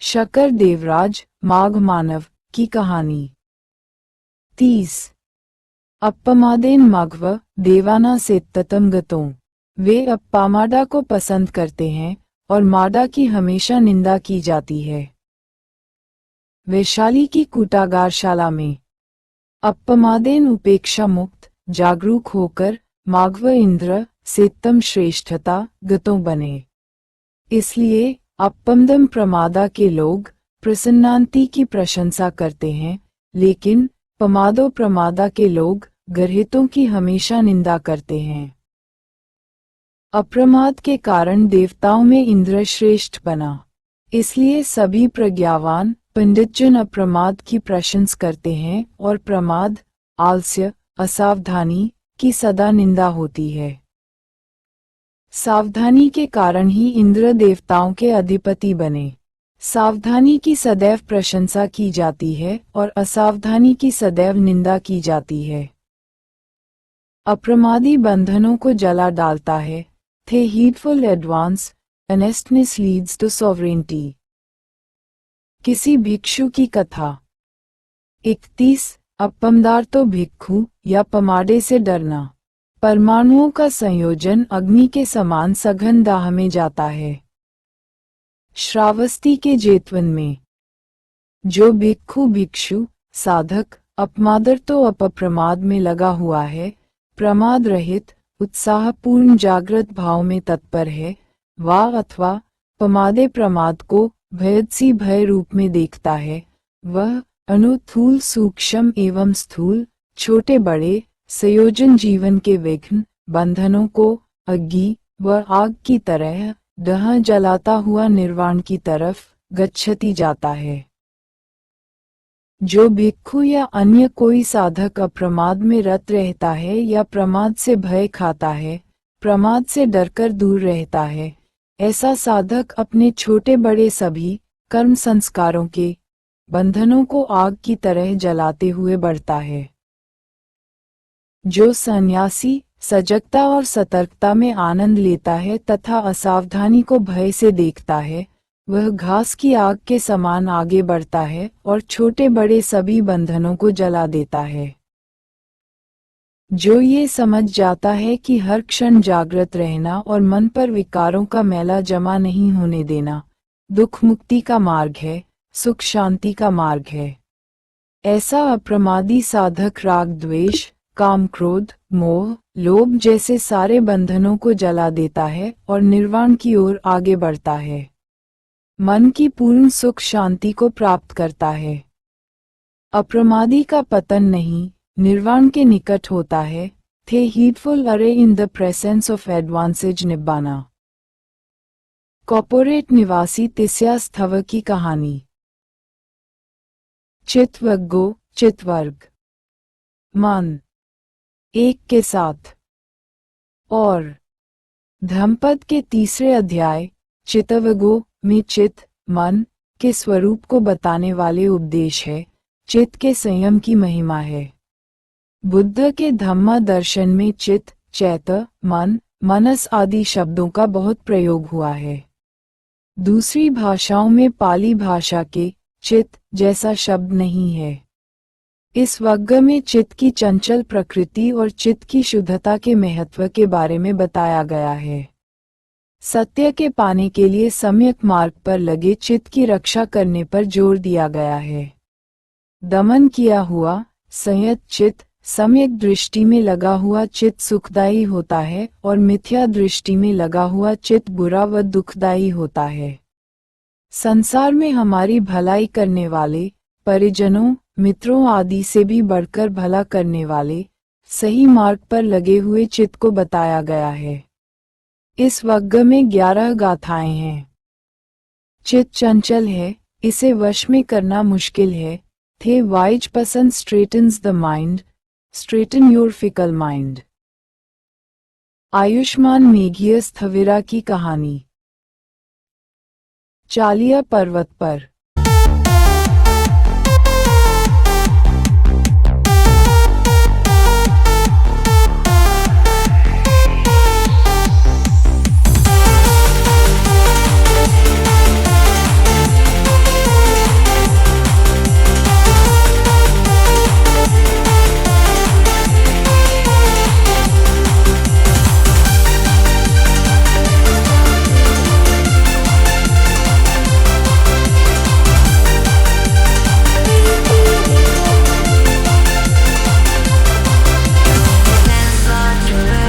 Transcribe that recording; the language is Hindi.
शकर देवराज माघ मानव की कहानी। 30 अप्पमादेन मघव देवाना सेत्ततम गतों। वे अप्पामाडा को पसंद करते हैं और माडा की हमेशा निंदा की जाती है। वैशाली की कूटागारशाला में अप्पमादेन उपेक्षा मुक्त जागरूक होकर माघव इंद्र सेत्तम श्रेष्ठता गतों बने। इसलिए अप्पमदम प्रमादा के लोग प्रसन्नांति की प्रशंसा करते हैं, लेकिन पमादो प्रमादा के लोग गर्हितों की हमेशा निंदा करते हैं। अप्रमाद के कारण देवताओं में इंद्र श्रेष्ठ बना, इसलिए सभी प्रज्ञावान पंडितजन अप्रमाद की प्रशंसा करते हैं और प्रमाद, आलस्य, असावधानी की सदा निंदा होती है। सावधानी के कारण ही इंद्र देवताओं के अधिपति बने। सावधानी की सदैव प्रशंसा की जाती है और असावधानी की सदैव निंदा की जाती है। अप्रमादी बंधनों को जला डालता है। The हीडफुल advance एनेस्टनेस leads to sovereignty. किसी भिक्षु की कथा। 31 अप्पमदार तो भिक्षु या पमाडे से डरना। परमाणुओं का संयोजन अग्नि के समान सघन दाह में जाता है। श्रावस्ती के जेतवन में जो भिक्षु साधक अपमादर तो अपप्रमाद में लगा हुआ है, प्रमाद रहित उत्साहपूर्ण जागृत भाव में तत्पर है, वह अथवा पमादे प्रमाद को भयदसी भय रूप में देखता है, वह अनुथूल सूक्ष्म एवं स्थूल छोटे बड़े संयोजन जीवन के विघ्न बंधनों को अग्नि व आग की तरह दह जलाता हुआ निर्वाण की तरफ गच्छति जाता है। जो भिक्षु या अन्य कोई साधक अप्रमाद में रत रहता है या प्रमाद से भय खाता है, प्रमाद से डरकर दूर रहता है, ऐसा साधक अपने छोटे बड़े सभी कर्म संस्कारों के बंधनों को आग की तरह जलाते हुए बढ़ता है। जो सन्यासी सजगता और सतर्कता में आनंद लेता है तथा असावधानी को भय से देखता है, वह घास की आग के समान आगे बढ़ता है और छोटे बड़े सभी बंधनों को जला देता है। जो ये समझ जाता है कि हर क्षण जागृत रहना और मन पर विकारों का मैला जमा नहीं होने देना दुख मुक्ति का मार्ग है, सुख शांति का मार्ग है, ऐसा अप्रमादी साधक राग द्वेष काम क्रोध मोह लोभ जैसे सारे बंधनों को जला देता है और निर्वाण की ओर आगे बढ़ता है, मन की पूर्ण सुख शांति को प्राप्त करता है। अप्रमादी का पतन नहीं, निर्वाण के निकट होता है। The heedful are in the presence of advances Nibbana. कॉर्पोरेट निवासी तिस्या स्थव की कहानी। चित्तवग्गो चित्तवर्ग मन एक के साथ और धम्मपद के तीसरे अध्याय चित्तवग्गो में चित्त मन के स्वरूप को बताने वाले उपदेश है। चित्त के संयम की महिमा है। बुद्ध के धम्म दर्शन में चित्त चैत मन मनस आदि शब्दों का बहुत प्रयोग हुआ है। दूसरी भाषाओं में पाली भाषा के चित्त जैसा शब्द नहीं है। इस वग्ग में चित्त की चंचल प्रकृति और चित्त की शुद्धता के महत्व के बारे में बताया गया है। सत्य के पाने के लिए सम्यक मार्ग पर लगे चित्त की रक्षा करने पर जोर दिया गया है। दमन किया हुआ संयत चित्त सम्यक दृष्टि में लगा हुआ चित्त सुखदायी होता है और मिथ्या दृष्टि में लगा हुआ चित्त बुरा व दुखदायी होता है। संसार में हमारी भलाई करने वाले परिजनों मित्रों आदि से भी बढ़कर भला करने वाले सही मार्ग पर लगे हुए चित्त को बताया गया है। इस वग्ग में 11 गाथाएं हैं। चित्त चंचल है, इसे वश में करना मुश्किल है। The wise person straightens the mind, straighten your fickle mind. Ayushman Meghiya स्थविरा की कहानी। चालिया पर्वत पर